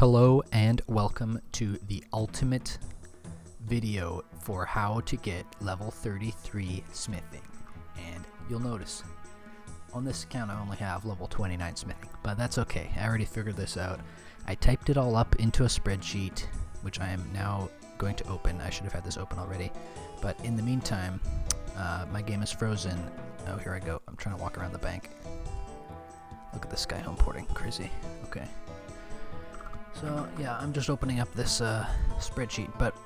Hello and welcome to the ultimate video for how to get level 33 smithing. And you'll notice on this account I only have level 29 smithing, but that's okay. I already figured this out. I typed it all up into a spreadsheet, which I am now going to open. I should have had this open already, but in the meantime, my game is frozen. Oh, here I go. I'm trying to walk around the bank. Look at this guy home porting. Crazy. Okay. So yeah, I'm just opening up this spreadsheet, but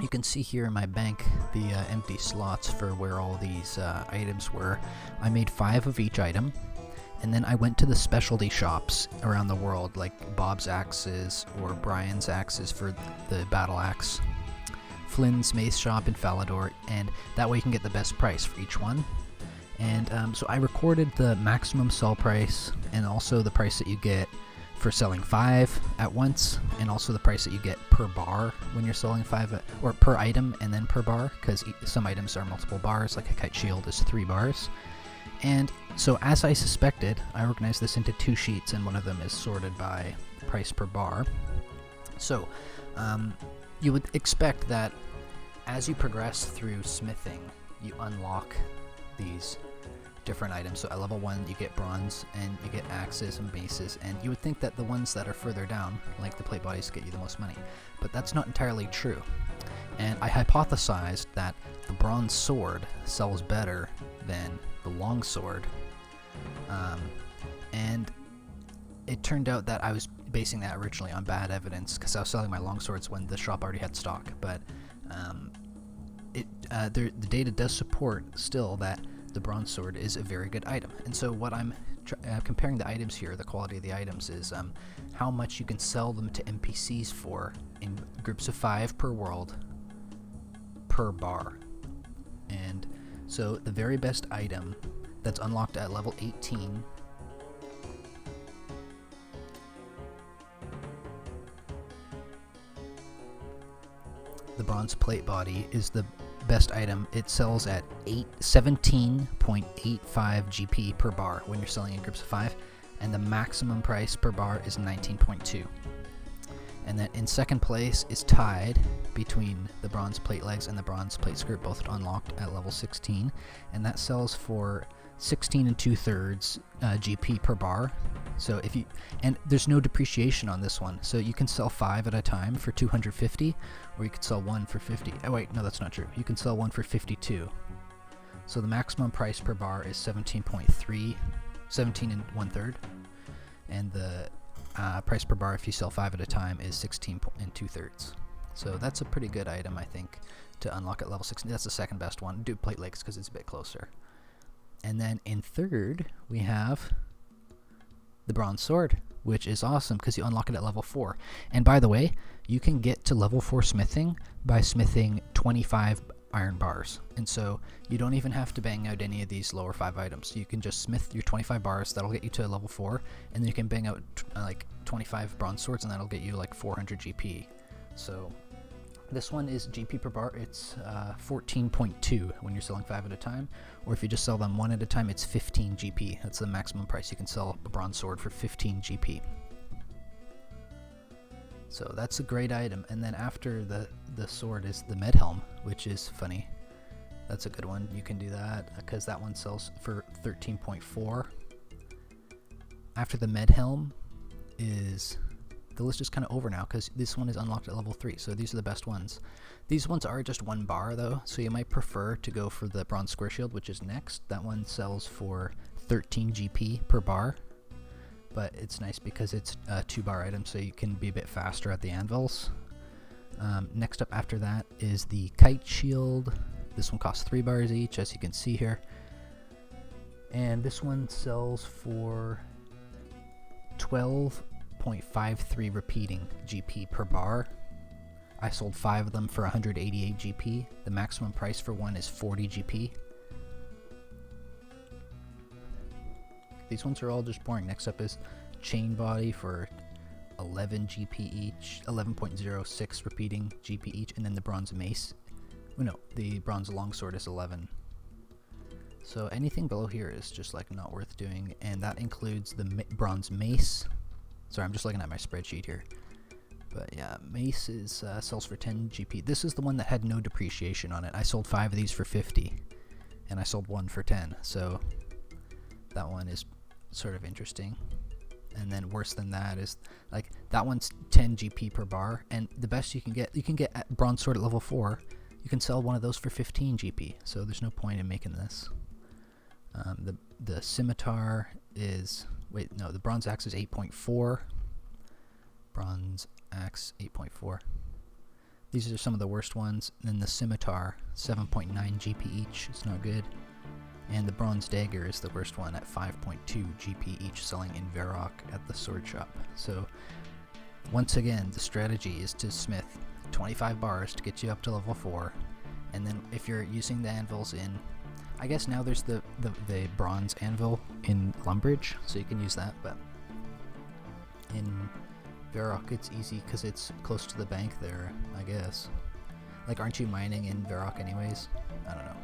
you can see here in my bank the empty slots for where all these items were. I made 5 of each item, and then I went to the specialty shops around the world, like Bob's Axes or Brian's Axes for the battle axe, Flynn's Mace shop in Falador, and that way you can get the best price for each one. And so I recorded the maximum sell price and also the price that you get for selling 5 at once, and also the price that you get per bar when you're selling 5 or per item and then per bar, because some items are multiple bars, like a kite shield is 3 bars. And so as I suspected, I organized this into 2 sheets, and one of them is sorted by price per bar. So you would expect that as you progress through smithing, you unlock these different items. So at level 1 you get bronze and you get axes and maces, and you would think that the ones that are further down, like the plate bodies, get you the most money, but that's not entirely true. And I hypothesized that the bronze sword sells better than the long sword, and it turned out that I was basing that originally on bad evidence, because I was selling my long swords when the shop already had stock, but the data does support still that the bronze sword is a very good item. And so what I'm comparing the items here, the quality of the items, is how much you can sell them to NPCs for in groups of 5 per world per bar. And so the very best item that's unlocked at level 18 the bronze plate body is the best item. It sells at 17.85 GP per bar when you're selling in groups of 5, and the maximum price per bar is 19.2. And then in second place is tied between the bronze plate legs and the bronze plate skirt, both unlocked at level 16, and that sells for 16 2/3 GP per bar. So if you, and there's no depreciation on this one, so you can sell 5 at a time for 250, or you could sell 1 for 50. Oh wait, no, that's not true. You can sell 1 for 52. So the maximum price per bar is 17.3, 17 1/3, and the price per bar if you sell 5 at a time is 16 2/3. So that's a pretty good item, I think, to unlock at level 16. That's the second best one. Do plate legs because it's a bit closer. And then in third, we have the bronze sword, which is awesome because you unlock it at level 4. And by the way, you can get to level 4 smithing by smithing 25 iron bars. And so you don't even have to bang out any of these lower 5 items. You can just smith your 25 bars, that'll get you to level 4, and then you can bang out like 25 bronze swords, and that'll get you like 400 GP. So this one is GP per bar, it's 14.2 when you're selling 5 at a time, or if you just sell them 1 at a time, it's 15 GP. That's the maximum price. You can sell a bronze sword for 15 GP. So that's a great item. And then after the sword is the Med Helm, which is funny. That's a good one. You can do that because that one sells for 13.4. After the Med Helm is... the list is kind of over now because this one is unlocked at level 3, so these are the best ones. These ones are just 1 bar though, so you might prefer to go for the bronze square shield, which is next. That one sells for 13 GP per bar, but it's nice because it's a 2 bar item, so you can be a bit faster at the anvils. Next up after that is the kite shield. This one costs 3 bars each, as you can see here, and this one sells for 12.53 repeating GP per bar. I sold 5 of them for 188 GP. The maximum price for one is 40 GP. These ones are all just boring. Next up is chain body for 11 GP each, 11.06 repeating GP each, and then the bronze mace. Oh, no, the bronze longsword is 11. So anything below here is just like not worth doing, and that includes the bronze mace, Sorry, I'm just looking at my spreadsheet here. But yeah, Mace is sells for 10 GP. This is the one that had no depreciation on it. I sold 5 of these for 50, and I sold 1 for 10. So that one is sort of interesting. And then worse than that is, like, that one's 10 GP per bar, and the best you can get at Bronze Sword at level 4. You can sell one of those for 15 GP, so there's no point in making this. The Scimitar is, the Bronze Axe is 8.4. Bronze Axe 8.4. These are some of the worst ones. And then the Scimitar, 7.9 GP each. It's not good. And the Bronze Dagger is the worst one at 5.2 GP each, selling in Varrock at the sword shop. So once again, the strategy is to smith 25 bars to get you up to level 4. And then if you're using the anvils in, I guess now there's the bronze anvil in Lumbridge, so you can use that, but in Varrock it's easy because it's close to the bank there, I guess. Like, aren't you mining in Varrock anyways? I don't know.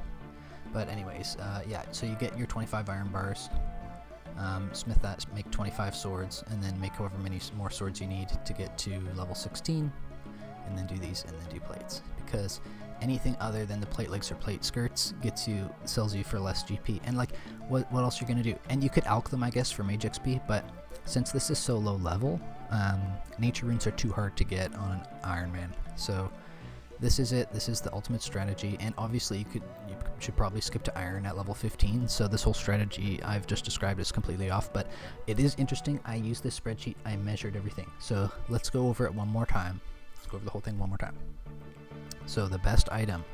But anyways, yeah, so you get your 25 iron bars, smith that, make 25 swords, and then make however many more swords you need to get to level 16, and then do these, and then do plates. Because anything other than the plate legs or plate skirts sells you for less GP. And like, what else you're gonna do? And you could alch them, I guess, for mage XP, but since this is so low level, nature runes are too hard to get on an Ironman. So this is it. This is the ultimate strategy, and obviously you should probably skip to iron at level 15. So this whole strategy I've just described is completely off, but it is interesting. I used this spreadsheet. I measured everything. So let's go over it one more time. Let's go over the whole thing one more time. So the best item,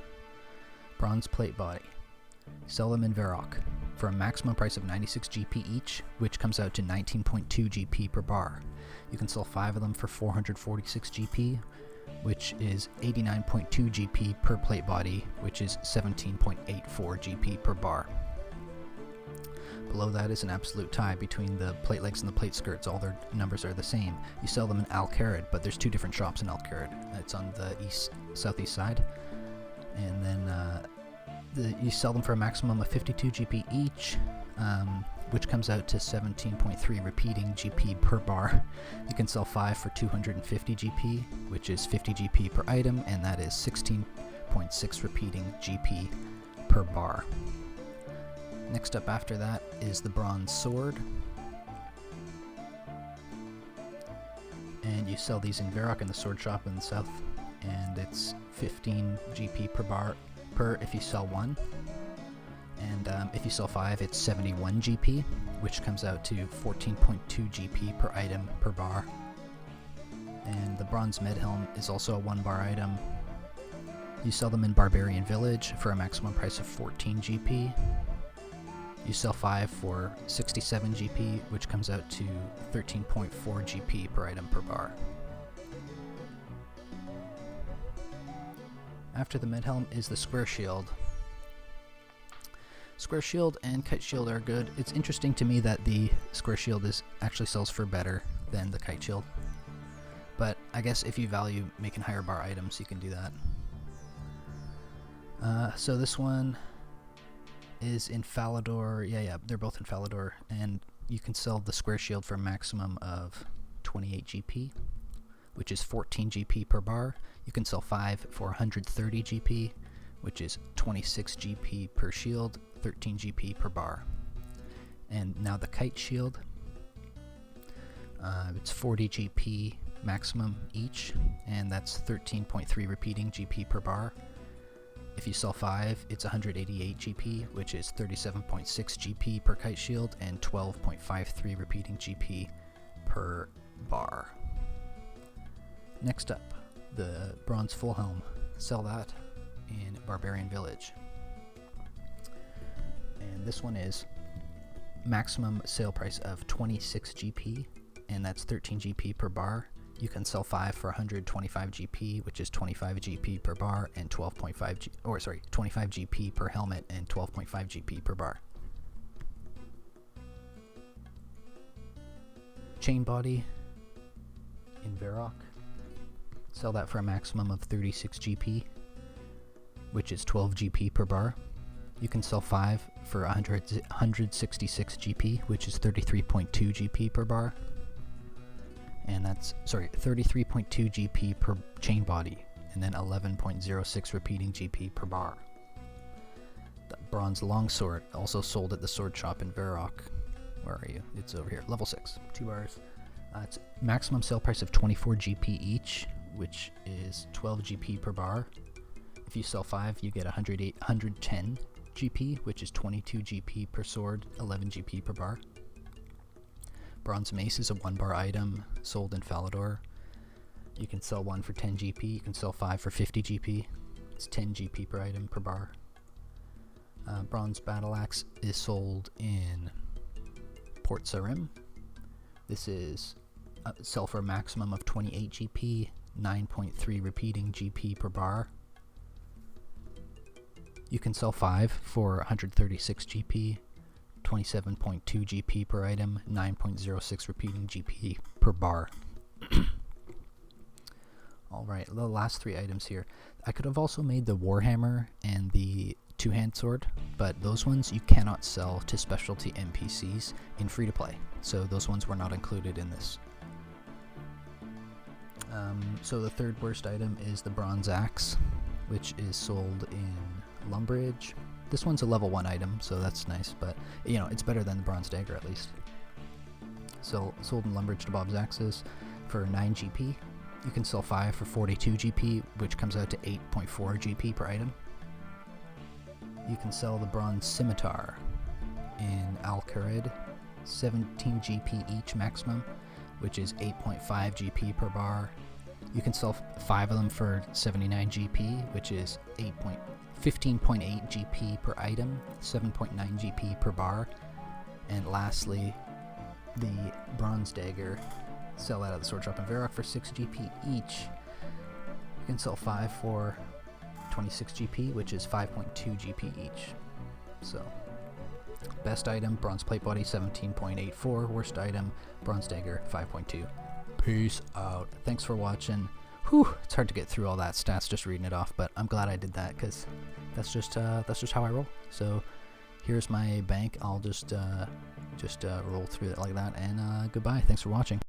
bronze plate body. Sell them in Varrock for a maximum price of 96 GP each, which comes out to 19.2 GP per bar. You can sell 5 of them for 446 GP, which is 89.2 GP per plate body, which is 17.84 GP per bar. Below that is an absolute tie between the plate legs and the plate skirts. All their numbers are the same. You sell them in Alcarad, but there's 2 different shops in Alcarad. It's on the southeast side. And then you sell them for a maximum of 52 GP each, which comes out to 17.3 repeating GP per bar. You can sell 5 for 250 GP, which is 50 GP per item, and that is 16.6 repeating GP per bar. Next up after that is the bronze sword. And you sell these in Varrock in the sword shop in the south, and it's 15 GP per bar if you sell 1. And if you sell 5, it's 71 GP, which comes out to 14.2 GP per item per bar. And the bronze Med Helm is also a 1 bar item. You sell them in Barbarian Village for a maximum price of 14 GP. You sell 5 for 67 GP, which comes out to 13.4 GP per item per bar. After the Med Helm is the Square Shield. Square Shield and Kite Shield are good. It's interesting to me that the Square Shield actually sells for better than the Kite Shield. But I guess if you value making higher bar items, you can do that. So this one is in Falador. Yeah, they're both in Falador. And you can sell the Square Shield for a maximum of 28 GP, which is 14 GP per bar. You can sell 5 for 130 GP, which is 26 GP per shield, 13 GP per bar. And now the Kite Shield, it's 40 GP maximum each, and that's 13.3 repeating GP per bar. If you sell 5, it's 188 GP, which is 37.6 GP per Kite Shield, and 12.53 repeating GP per bar. Next up, the bronze full helm. Sell that in Barbarian Village. And this one is maximum sale price of 26 GP, and that's 13 GP per bar. You can sell 5 for 125 GP, which is 25 GP per bar, and 25 GP per helmet, and 12.5 GP per bar. Chain body in Varrock. Sell that for a maximum of 36 GP, which is 12 GP per bar. You can sell 5 for 166 GP, which is 33.2 GP per bar. that's, sorry, 33.2 GP per chain body, and then 11.06 repeating GP per bar. The bronze longsword, also sold at the sword shop in Varrock. Where are you? It's over here, level 6, 2 bars. It's maximum sale price of 24 GP each, which is 12 GP per bar. If you sell 5, you get 110 GP, which is 22 GP per sword, 11 GP per bar. Bronze Mace is a 1 bar item, sold in Falador. You can sell 1 for 10 GP, you can sell 5 for 50 GP. It's 10 GP per item per bar. Bronze Battle Axe is sold in Port Sarim. This is sell for a maximum of 28 GP, 9.3 repeating GP per bar. You can sell 5 for 136 GP, 27.2 GP per item, 9.06 repeating GP per bar. Alright, the last 3 items here. I could have also made the Warhammer and the two-hand sword, but those ones you cannot sell to specialty NPCs in free-to-play, so those ones were not included in this. So the third worst item is the Bronze Axe, which is sold in Lumbridge. This one's a level 1 item, so that's nice, but you know, it's better than the Bronze Dagger at least. So sold in Lumbridge to Bob's Axes for 9 GP. You can sell 5 for 42 GP, which comes out to 8.4 GP per item. You can sell the Bronze Scimitar in Al-Kharid, 17 GP each maximum, which is 8.5 GP per bar. You can sell 5 of them for 79 GP, which is 15.8 GP per item, 7.9 GP per bar. And lastly, the Bronze Dagger, sell that at the sword shop in Varrock for 6 GP each. You can sell 5 for 26 GP, which is 5.2 GP each. So, best item, Bronze Plate Body, 17.84. Worst item, Bronze Dagger, 5.2. Peace out. Thanks for watching. Whew, it's hard to get through all that stats just reading it off, but I'm glad I did that because that's just how I roll. So here's my bank. I'll just roll through it like that, and goodbye. Thanks for watching.